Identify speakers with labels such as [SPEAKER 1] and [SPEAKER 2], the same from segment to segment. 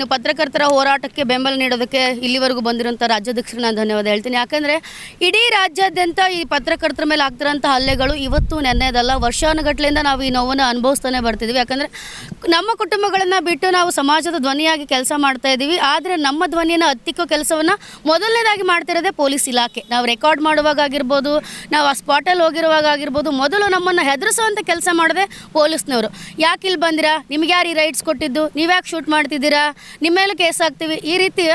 [SPEAKER 1] ಏನು ಪತ್ರಕರ್ತರ ಹೋರಾಟಕ್ಕೆ ಬೆಂಬಲ ನೀಡೋದಕ್ಕೆ ಇಲ್ಲಿವರೆಗೂ ಬಂದಿರೋಂಥ ರಾಜ್ಯಾಧ್ಯಕ್ಷರಿಗೆ ನಾನು ಧನ್ಯವಾದ ಹೇಳ್ತೀನಿ. ಯಾಕಂದರೆ ಇಡೀ ರಾಜ್ಯಾದ್ಯಂತ ಈ ಪತ್ರಕರ್ತರ ಮೇಲೆ ಆಗ್ತಿರೋಂಥ ಹಲ್ಲೆಗಳು ಇವತ್ತು ನೆನ್ನೆದಲ್ಲ, ವರ್ಷಾನುಗಟ್ಟಲೆಯಿಂದ ನಾವು ಈ ನೋವನ್ನು ಅನುಭವಿಸ್ತಾನೆ ಬರ್ತಿದ್ದೀವಿ. ಯಾಕಂದರೆ ನಮ್ಮ ಕುಟುಂಬಗಳನ್ನು ಬಿಟ್ಟು ನಾವು ಸಮಾಜದ ಧ್ವನಿಯಾಗಿ ಕೆಲಸ ಮಾಡ್ತಾ ಇದ್ದೀವಿ. ಆದರೆ ನಮ್ಮ ಧ್ವನಿಯನ್ನು ಹತ್ತಿಕ್ಕೋ ಕೆಲಸವನ್ನು ಮೊದಲನೇದಾಗಿ ಮಾಡ್ತಿರೋದೇ ಪೊಲೀಸ್ ಇಲಾಖೆ. ನಾವು ರೆಕಾರ್ಡ್ ಮಾಡುವಾಗ ಆಗಿರ್ಬೋದು, ನಾವು ಆ ಸ್ಪಾಟಲ್ಲಿ ಹೋಗಿರುವಾಗ ಆಗಿರ್ಬೋದು, ಮೊದಲು ನಮ್ಮನ್ನು ಹೆದರಿಸುವಂಥ ಕೆಲಸ ಮಾಡಿದೆ ಪೊಲೀಸ್ನವರು. ಯಾಕೆ ಇಲ್ಲಿ ಬಂದಿರಾ, ನಿಮ್ಗೆ ಯಾರು ಈ ರೈಟ್ಸ್ ಕೊಟ್ಟಿದ್ದು, ನೀವ್ಯಾಕೆ ಶೂಟ್ ಮಾಡ್ತಿದ್ದೀರಾ, ನಿಮ್ಮ ಮೇಲೆ ಕೇಸ್ ಹಾಕ್ತೀವಿ, ಈ ರೀತಿ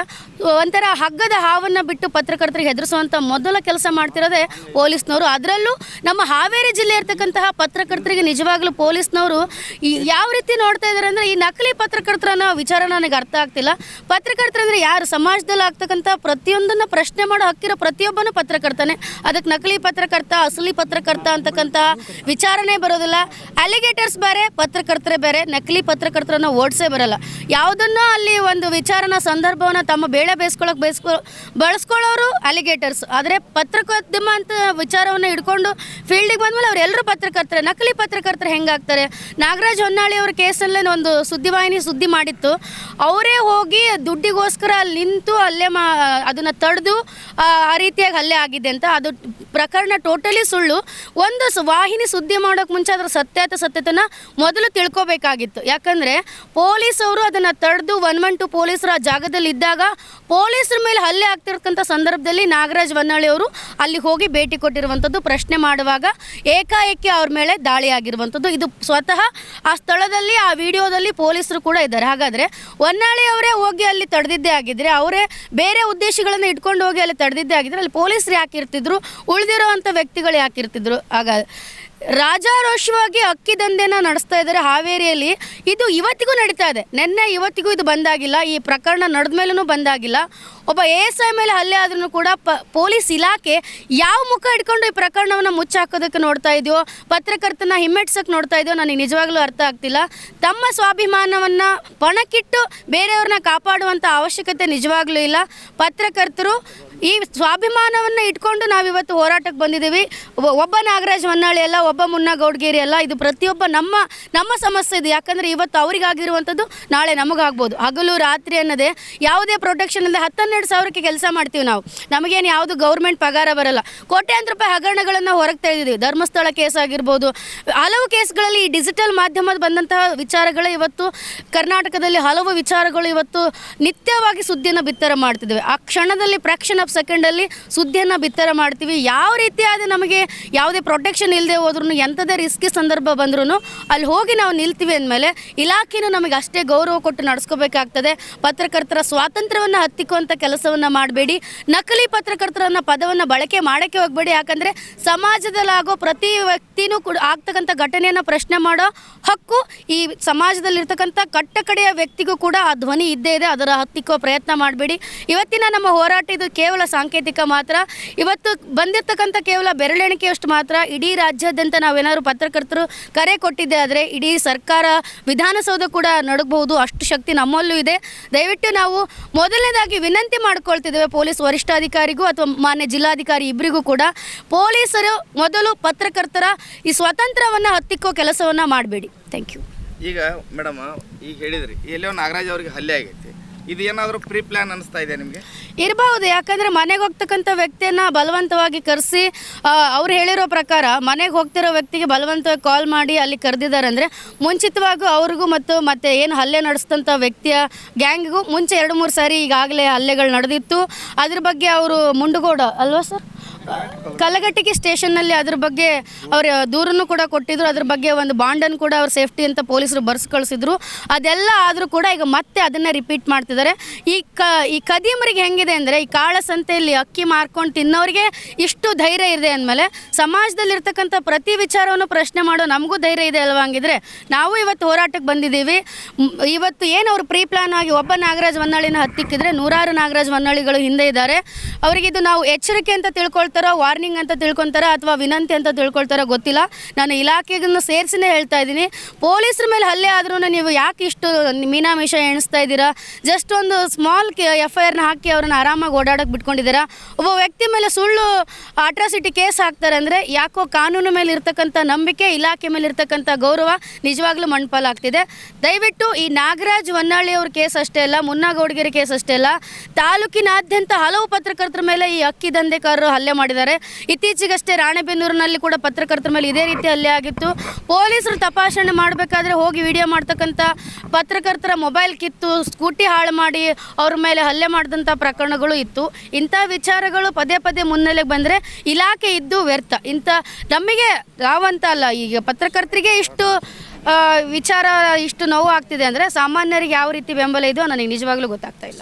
[SPEAKER 1] ಒಂಥರ ಹಗ್ಗದ ಹಾವನ್ನು ಬಿಟ್ಟು ಪತ್ರಕರ್ತರಿಗೆ ಹೆದರಿಸುವಂಥ ಮೊದಲ ಕೆಲಸ ಮಾಡ್ತಿರೋದೇ ಪೊಲೀಸ್ನವರು. ಅದರಲ್ಲೂ ನಮ್ಮ ಹಾವೇರಿ ಜಿಲ್ಲೆ ಇರ್ತಕ್ಕಂತಹ ಪತ್ರಕರ್ತರಿಗೆ ನಿಜವಾಗ್ಲೂ ಪೊಲೀಸ್ನವರು ಯಾವ ರೀತಿ ನೋಡ್ತಾ ಇದ್ದಾರೆ ಅಂದರೆ, ಈ ನಕಲಿ ಪತ್ರಕರ್ತರನ್ನ ವಿಚಾರ ನನಗೆ ಅರ್ಥ ಆಗ್ತಿಲ್ಲ. ಪತ್ರಕರ್ತರಂದರೆ ಯಾರು, ಸಮಾಜದಲ್ಲಿ ಆಗ್ತಕ್ಕಂಥ ಪ್ರತಿಯೊಂದನ್ನು ಪ್ರಶ್ನೆ ಮಾಡೋ ಹಕ್ಕಿರೋ ಪ್ರತಿಯೊಬ್ಬನೂ ಪತ್ರಕರ್ತನೇ. ಅದಕ್ಕೆ ನಕಲಿ ಪತ್ರಕರ್ತ, ಅಸಲಿ ಪತ್ರಕರ್ತ ಅಂತಕ್ಕಂಥ ವಿಚಾರನೇ ಬರೋದಿಲ್ಲ. ಅಲಿಗೇಟರ್ಸ್ ಬೇರೆ, ಪತ್ರಕರ್ತರೇ ಬೇರೆ. ನಕಲಿ ಪತ್ರಕರ್ತರನ್ನ ಓಡಿಸೇ ಬರಲ್ಲ. ಯಾವುದನ್ನು ಅಲ್ಲಿ ಒಂದು ವಿಚಾರನ ಸಂದರ್ಭವನ್ನು ತಮ್ಮ ಬೇಳೆ ಬಳಸ್ಕೊಳ್ಳೋರು ಅಲಿಗೇಟರ್ಸ್. ಆದರೆ ಪತ್ರಕೋದ್ಯಮ ಅಂತ ವಿಚಾರವನ್ನು ಹಿಡ್ಕೊಂಡು ಫೀಲ್ಡಿಗೆ ಬಂದಮೇಲೆ ಅವರೆಲ್ಲರೂ ಪತ್ರಕರ್ತರೆ. ನಕಲಿ ಪತ್ರಕರ್ತರು ಹೆಂಗಾಗ್ತಾರೆ? ನಾಗರಾಜ್ ಹೊನ್ನಾಳಿ ಅವ್ರ ಕೇಸಲ್ಲೇ ಒಂದು ಸುದ್ದಿವಾಹಿನಿ ಸುದ್ದಿ ಮಾಡಿತ್ತು. ಅವರೇ ಹೋಗಿ ದುಡ್ಡಿಗೋಸ್ಕರ ಅಲ್ಲಿ ನಿಂತು ಅಲ್ಲೇ ಅದನ್ನು ತಡೆದು ಆ ರೀತಿಯಾಗಿ ಹಲ್ಲೆ ಆಗಿದೆ ಅಂತ. ಅದು ಪ್ರಕರಣ ಟೋಟಲಿ ಸುಳ್ಳು. ಒಂದು ವಾಹಿನಿ ಸುದ್ದಿ ಮಾಡೋಕ್ಕೆ ಮುಂಚೆ ಅದರ ಸತ್ಯತೆನ ಮೊದಲು ತಿಳ್ಕೊಬೇಕಾಗಿತ್ತು. ಯಾಕಂದರೆ ಪೊಲೀಸವರು ಅದನ್ನು ತಡೆದು 112 ಪೊಲೀಸರು ಆ ಜಾಗದಲ್ಲಿ ಇದ್ದಾಗ ಪೊಲೀಸರ ಮೇಲೆ ಹಲ್ಲೆ ಆಗ್ತಿರ್ತಕ್ಕಂಥ ಸಂದರ್ಭದಲ್ಲಿ ನಾಗರಾಜ್ ಹೊನ್ನಾಳಿ ಅವರು ಅಲ್ಲಿ ಹೋಗಿ ಭೇಟಿ ಕೊಟ್ಟಿರುವಂಥದ್ದು. ಪ್ರಶ್ನೆ ಮಾಡುವಾಗ ಏಕಾಏಕಿ ಅವ್ರ ಮೇಲೆ ದಾಳಿ ಆಗಿರುವಂಥದ್ದು. ಇದು ಸ್ವತಃ ಆ ಸ್ಥಳದಲ್ಲಿ ಆ ವಿಡಿಯೋದಲ್ಲಿ ಪೊಲೀಸರು ಕೂಡ ಇದ್ದಾರೆ. ಹಾಗಾದರೆ ಹೊನ್ನಾಳಿ ಅವರೇ ಹೋಗಿ ಅಲ್ಲಿ ತಡೆದಿದ್ದೇ ಆಗಿದ್ದರೆ, ಅವರೇ ಬೇರೆ ಉದ್ದೇಶಗಳನ್ನು ಇಟ್ಕೊಂಡು ಹೋಗಿ ಅಲ್ಲಿ ತಡೆದಿದ್ದೇ ಆಗಿದ್ದರೆ, ಅಲ್ಲಿ ಪೊಲೀಸರು ಯಾಕೆ ಇರ್ತಿದ್ರು, ಉಳಿದಿರೋ ಅಂಥ ವ್ಯಕ್ತಿಗಳು ಯಾಕೆ ಇರ್ತಿದ್ರು? ರಾಜಾರೋಷವಾಗಿ ಅಕ್ಕಿ ದಂಧೆನ ನಡೆಸ್ತಾ ಇದ್ದಾರೆ ಹಾವೇರಿಯಲ್ಲಿ. ಇದು ಇವತ್ತಿಗೂ ನಡೀತಾ ಇದೆ. ನಿನ್ನೆ ಇವತ್ತಿಗೂ ಇದು ಬಂದಾಗಿಲ್ಲ. ಈ ಪ್ರಕರಣ ನಡೆದ ಮೇಲೂ ಬಂದಾಗಿಲ್ಲ. ಒಬ್ಬ ASI ಮೇಲೆ ಹಲ್ಲೆ ಆದ್ರೂ ಕೂಡ ಪೊಲೀಸ್ ಇಲಾಖೆ ಯಾವ ಮುಖ ಇಟ್ಕೊಂಡು ಈ ಪ್ರಕರಣವನ್ನು ಮುಚ್ಚಾಕೋದಕ್ಕೆ ನೋಡ್ತಾ ಇದೆಯೋ, ಪತ್ರಕರ್ತನ ಹಿಮ್ಮೆಟ್ಸಕ್ಕೆ ನೋಡ್ತಾ ಇದೆಯೋ, ನನಗೆ ನಿಜವಾಗ್ಲೂ ಅರ್ಥ ಆಗ್ತಿಲ್ಲ. ತಮ್ಮ ಸ್ವಾಭಿಮಾನವನ್ನು ಪಣಕ್ಕಿಟ್ಟು ಬೇರೆಯವ್ರನ್ನ ಕಾಪಾಡುವಂಥ ಅವಶ್ಯಕತೆ ನಿಜವಾಗ್ಲೂ ಇಲ್ಲ. ಪತ್ರಕರ್ತರು ಈ ಸ್ವಾಭಿಮಾನವನ್ನು ಇಟ್ಕೊಂಡು ನಾವಿವತ್ತು ಹೋರಾಟಕ್ಕೆ ಬಂದಿದ್ದೀವಿ. ಒಬ್ಬ ನಾಗರಾಜ್ ಹೊನ್ನಾಳಿ ಅಲ್ಲ, ಒಬ್ಬ ಮುನ್ನಾ ಗೌಡ್ಗೇರಿ ಅಲ್ಲ. ಇದು ಪ್ರತಿಯೊಬ್ಬ ನಮ್ಮ ಸಮಸ್ಯೆ ಇದೆ. ಯಾಕಂದರೆ ಇವತ್ತು ಅವರಿಗಾಗಿರುವಂಥದ್ದು ನಾಳೆ ನಮಗಾಗ್ಬೋದು. ಹಗಲು ರಾತ್ರಿ ಅನ್ನೋದೇ ಯಾವುದೇ ಪ್ರೊಟೆಕ್ಷನ್ ಇಲ್ಲದೆ 12 ಸಾವಿರಕ್ಕೆ ಕೆಲಸ ಮಾಡ್ತೀವಿ ನಾವು. ನಮಗೇನು ಯಾವುದು ಗೌರ್ಮೆಂಟ್ ಪಗಾರ ಬರಲ್ಲ. ಕೋಟ್ಯಾಂತರ ರೂಪಾಯಿ ಹಗರಣಗಳನ್ನು ಹೊರಗೆ ತೆಗೆದಿದ್ದೀವಿ. ಧರ್ಮಸ್ಥಳ ಕೇಸ್ ಆಗಿರ್ಬೋದು, ಹಲವು ಕೇಸ್ಗಳಲ್ಲಿ ಈ ಡಿಜಿಟಲ್ ಮಾಧ್ಯಮದ ಬಂದಂತಹ ವಿಚಾರಗಳು ಇವತ್ತು ಕರ್ನಾಟಕದಲ್ಲಿ ಹಲವು ವಿಚಾರಗಳು ಇವತ್ತು ನಿತ್ಯವಾಗಿ ಸುದ್ದಿಯನ್ನು ಬಿತ್ತರ ಮಾಡ್ತಿದ್ದೇವೆ. ಆ ಕ್ಷಣದಲ್ಲಿ ಫ್ರ್ಯಾಕ್ಷನ್ ಆಫ್ ಸೆಕೆಂಡಲ್ಲಿ ಸುದ್ದಿಯನ್ನು ಬಿತ್ತರ ಮಾಡ್ತೀವಿ. ಯಾವ ರೀತಿಯಾದ ನಮಗೆ ಯಾವುದೇ ಪ್ರೊಟೆಕ್ಷನ್ ಇಲ್ಲದೆ ಹೋದ್ರೂ, ಎಂಥದೇ ರಿಸ್ಕಿ ಸಂದರ್ಭ ಬಂದ್ರೂ ಅಲ್ಲಿ ಹೋಗಿ ನಾವು ನಿಲ್ತೀವಿ ಅಂದಮೇಲೆ ಇಲಾಖೆನೂ ನಮಗೆ ಅಷ್ಟೇ ಗೌರವ ಕೊಟ್ಟು ನಡೆಸ್ಕೋಬೇಕಾಗ್ತದೆ. ಪತ್ರಕರ್ತರ ಸ್ವಾತಂತ್ರ್ಯವನ್ನು ಹತ್ತಿಕ್ಕುವಂಥ ಕೆಲಸವನ್ನು ಮಾಡಬೇಡಿ. ನಕಲಿ ಪತ್ರಕರ್ತರನ್ನ ಪದವನ್ನು ಬಳಕೆ ಮಾಡೋಕ್ಕೆ ಹೋಗಬೇಡಿ. ಯಾಕಂದರೆ ಸಮಾಜದಲ್ಲಾಗೋ ಪ್ರತಿ ವ್ಯಕ್ತಿನೂ ಕೂಡ ಆಗ್ತಕ್ಕಂಥ ಘಟನೆಯನ್ನು ಪ್ರಶ್ನೆ ಮಾಡೋ ಹಕ್ಕು ಈ ಸಮಾಜದಲ್ಲಿರ್ತಕ್ಕಂಥ ಕಟ್ಟಕಡೆಯ ವ್ಯಕ್ತಿಗೂ ಕೂಡ ಆ ಧ್ವನಿ ಇದ್ದೇ ಇದೆ. ಅದರ ಹತ್ತಿಕ್ಕೋ ಪ್ರಯತ್ನ ಮಾಡಬೇಡಿ. ಇವತ್ತಿನ ನಮ್ಮ ಹೋರಾಟ ಇದು ಕೇವಲ ಸಾಂಕೇತಿಕ ಮಾತ್ರ. ಇವತ್ತು ಬಂದಿರತಕ್ಕಂಥ ಕೇವಲ ಬೆರಳೆಣಿಕೆಯಷ್ಟು ಮಾತ್ರ. ಇಡೀ ರಾಜ್ಯಾದ್ಯಂತ ನಾವೇನಾದರೂ ಪತ್ರಕರ್ತರು ಕರೆ ಕೊಟ್ಟಿದ್ದೆ ಆದರೆ ಇಡೀ ಸರ್ಕಾರ, ವಿಧಾನಸೌಧ ಕೂಡ ನಡಗಬಹುದು. ಅಷ್ಟು ಶಕ್ತಿ ನಮ್ಮಲ್ಲೂ ಇದೆ. ದಯವಿಟ್ಟು ನಾವು ಮೊದಲನೇದಾಗಿ ವಿನಂತಿ ಮಾಡ್ಕೊಳ್ತಿದ್ದೇವೆ ಪೊಲೀಸ್ ವರಿಷ್ಠಾಧಿಕಾರಿಗೂ ಅಥವಾ ಮಾನ್ಯ ಜಿಲ್ಲಾಧಿಕಾರಿ ಇಬ್ಬರಿಗೂ ಕೂಡ, ಪೊಲೀಸರು ಮೊದಲು ಪತ್ರಕರ್ತರ ಈ ಸ್ವಾತಂತ್ರ್ಯವನ್ನು ಹತ್ತಿಕ್ಕೋ ಕೆಲಸವನ್ನು ಮಾಡಬೇಡಿ. Thank you.
[SPEAKER 2] ಈಗ ಮೇಡಮ್ ಈಗ ಹೇಳಿದ್ರಿ ಎಲ್ಲೋ ನಾಗರಾಜ್ ಅವರಿಗೆ ಹಲ್ಲೆ ಆಗೈತಿ, ಇದು ಏನಾದರೂ ಪ್ರೀ ಪ್ಲಾನ್ ಅನಿಸ್ತಾ ಇದೆ ನಿಮಗೆ?
[SPEAKER 1] ಇರಬಹುದು. ಯಾಕಂದರೆ ಮನೆಗೆ ಹೋಗ್ತಕ್ಕಂಥ ವ್ಯಕ್ತಿಯನ್ನು ಬಲವಂತವಾಗಿ ಕರೆಸಿ, ಅವ್ರು ಹೇಳಿರೋ ಪ್ರಕಾರ ಮನೆಗೆ ಹೋಗ್ತಿರೋ ವ್ಯಕ್ತಿಗೆ ಬಲವಂತವಾಗಿ ಕಾಲ್ ಮಾಡಿ ಅಲ್ಲಿ ಕರೆದಿದ್ದಾರೆ ಅಂದರೆ ಮುಂಚಿತವಾಗೂ ಅವ್ರಿಗೂ ಮತ್ತು ಏನು ಹಲ್ಲೆ ನಡೆಸಿದಂಥ ವ್ಯಕ್ತಿಯ ಗ್ಯಾಂಗಿಗೂ ಮುಂಚೆ 2-3 ಸಾರಿ ಈಗಾಗಲೇ ಹಲ್ಲೆಗಳು ನಡೆದಿತ್ತು. ಅದ್ರ ಬಗ್ಗೆ ಅವರು ಮುಂಡಗೋಡ ಅಲ್ವಾ ಸರ್, ಕಲಘಟಗಿ ಸ್ಟೇಷನ್ನಲ್ಲಿ ಅದ್ರ ಬಗ್ಗೆ ಅವರು ದೂರನ್ನು ಕೂಡ ಕೊಟ್ಟಿದ್ರು. ಅದ್ರ ಬಗ್ಗೆ ಒಂದು ಬಾಂಡನ್ನು ಕೂಡ ಅವ್ರ ಸೇಫ್ಟಿ ಅಂತ ಪೊಲೀಸರು ಬರ್ಸಿ ಕಳಿಸಿದ್ರು. ಅದೆಲ್ಲ ಆದರೂ ಕೂಡ ಈಗ ಮತ್ತೆ ಅದನ್ನು ರಿಪೀಟ್ ಮಾಡ್ತಿದ್ದಾರೆ. ಈ ಕದಿಮರಿಗೆ ಹೆಂಗಿದೆ ಅಂದರೆ, ಈ ಕಾಳ ಸಂತೆಯಲ್ಲಿ ಅಕ್ಕಿ ಮಾರ್ಕೊಂಡು ತಿನ್ನೋರಿಗೆ ಇಷ್ಟು ಧೈರ್ಯ ಇದೆ ಅಂದಮೇಲೆ ಸಮಾಜದಲ್ಲಿರ್ತಕ್ಕಂಥ ಪ್ರತಿ ವಿಚಾರವನ್ನು ಪ್ರಶ್ನೆ ಮಾಡೋ ನಮಗೂ ಧೈರ್ಯ ಇದೆ ಅಲ್ವಾ? ಹಂಗಿದ್ರೆ ನಾವು ಇವತ್ತು ಹೋರಾಟಕ್ಕೆ ಬಂದಿದ್ದೀವಿ. ಇವತ್ತು ಏನು ಅವರು ಪ್ರೀ ಪ್ಲಾನ್ ಆಗಿ ಒಬ್ಬ ನಾಗರಾಜ್ ಹೊನ್ನಾಳಿನ ಹತ್ತಿಕ್ಕಿದ್ರೆ 100 ನಾಗರಾಜ್ ಹೊನ್ನಾಳಿಗಳು ಹಿಂದೆ ಇದ್ದಾರೆ. ಅವರಿಗಿದು ನಾವು ಎಚ್ಚರಿಕೆ ಅಂತ ತಿಳ್ಕೊಳ್ತಾ ತಿಳ್ಕೊತಾರೋ ವಾರ್ನಿಂಗ್ ಅಂತ ತಿಳ್ಕೊತಾರೋ ಅಥವಾ ವಿನಂತಿ ಅಂತ ತಿಳ್ಕೊಳ್ತಾರೋ ಗೊತ್ತಿಲ್ಲ. ನಾನು ಇಲಾಖೆಗನ್ನು ಸೇರಿಸಿನೇ ಹೇಳ್ತಾ ಇದ್ದೀನಿ, ಪೊಲೀಸರ ಮೇಲೆ ಹಲ್ಲೆ ಆದ್ರೂ ನೀವು ಯಾಕೆ ಇಷ್ಟು ಮೀನಾಮೀಷ ಎಣಿಸ್ತಾ ಇದ್ದೀರಾ? ಜಸ್ಟ್ ಒಂದು ಸ್ಮಾಲ್ FIR ಹಾಕಿ ಅವ್ರನ್ನ ಆರಾಮಾಗಿ ಓಡಾಡೋಕೆ ಬಿಟ್ಕೊಂಡಿದ್ದೀರಾ. ಒಬ್ಬ ವ್ಯಕ್ತಿ ಮೇಲೆ ಸುಳ್ಳು ಅಟ್ರಾಸಿಟಿ ಕೇಸ್ ಹಾಕ್ತಾರೆ ಅಂದರೆ ಯಾಕೋ ಕಾನೂನು ಮೇಲೆ ಇರ್ತಕ್ಕಂಥ ನಂಬಿಕೆ, ಇಲಾಖೆ ಮೇಲೆ ಇರ್ತಕ್ಕಂಥ ಗೌರವ ನಿಜವಾಗ್ಲೂ ಮಣ್ಪಾಲಾಗ್ತಿದೆ. ದಯವಿಟ್ಟು ಈ ನಾಗರಾಜ್ ಹೊನ್ನಾಳಿ ಅವ್ರ ಕೇಸ್ ಅಷ್ಟೇ ಅಲ್ಲ, ಮುನ್ನಾಗೌಡಗೆರೆ ಕೇಸ್ ಅಷ್ಟೇ ಅಲ್ಲ, ತಾಲೂಕಿನಾದ್ಯಂತ ಹಲವು ಪತ್ರಕರ್ತರ ಮೇಲೆ ಈ ಅಕ್ಕಿ ದಂಧೆಕಾರರು ಹಲ್ಲೆ ಮಾಡಿದ್ದಾರೆ. ಇತ್ತೀಚೆಗಷ್ಟೇ ರಾಣೆಬೆನ್ನೂರಿನಲ್ಲಿ ಕೂಡ ಪತ್ರಕರ್ತರ ಮೇಲೆ ಇದೇ ರೀತಿ ಹಲ್ಲೆ ಆಗಿತ್ತು. ಪೊಲೀಸರು ತಪಾಸಣೆ ಮಾಡಬೇಕಾದ್ರೆ ಹೋಗಿ ವಿಡಿಯೋ ಮಾಡ್ತಕ್ಕಂಥ ಪತ್ರಕರ್ತರ ಮೊಬೈಲ್ ಕಿತ್ತು, ಸ್ಕೂಟಿ ಹಾಳು ಮಾಡಿ ಅವ್ರ ಮೇಲೆ ಹಲ್ಲೆ ಮಾಡಿದಂಥ ಪ್ರಕರಣಗಳು ಇತ್ತು. ಇಂಥ ವಿಚಾರಗಳು ಪದೇ ಪದೇ ಮುನ್ನೆಲೆಗೆ ಬಂದರೆ ಇಲಾಖೆ ಇದ್ದು ವ್ಯರ್ಥ. ಇಂಥ ನಮಗೆ ನಾವಂತ ಅಲ್ಲ, ಈಗ ಪತ್ರಕರ್ತರಿಗೆ ಇಷ್ಟು ವಿಚಾರ ಇಷ್ಟು ನೋವು ಆಗ್ತಿದೆ ಅಂದರೆ ಸಾಮಾನ್ಯರಿಗೆ ಯಾವ ರೀತಿ ಬೆಂಬಲ ಇದೆಯೋ ನನಗೆ ನಿಜವಾಗ್ಲೂ ಗೊತ್ತಾಗ್ತಾ ಇಲ್ಲ.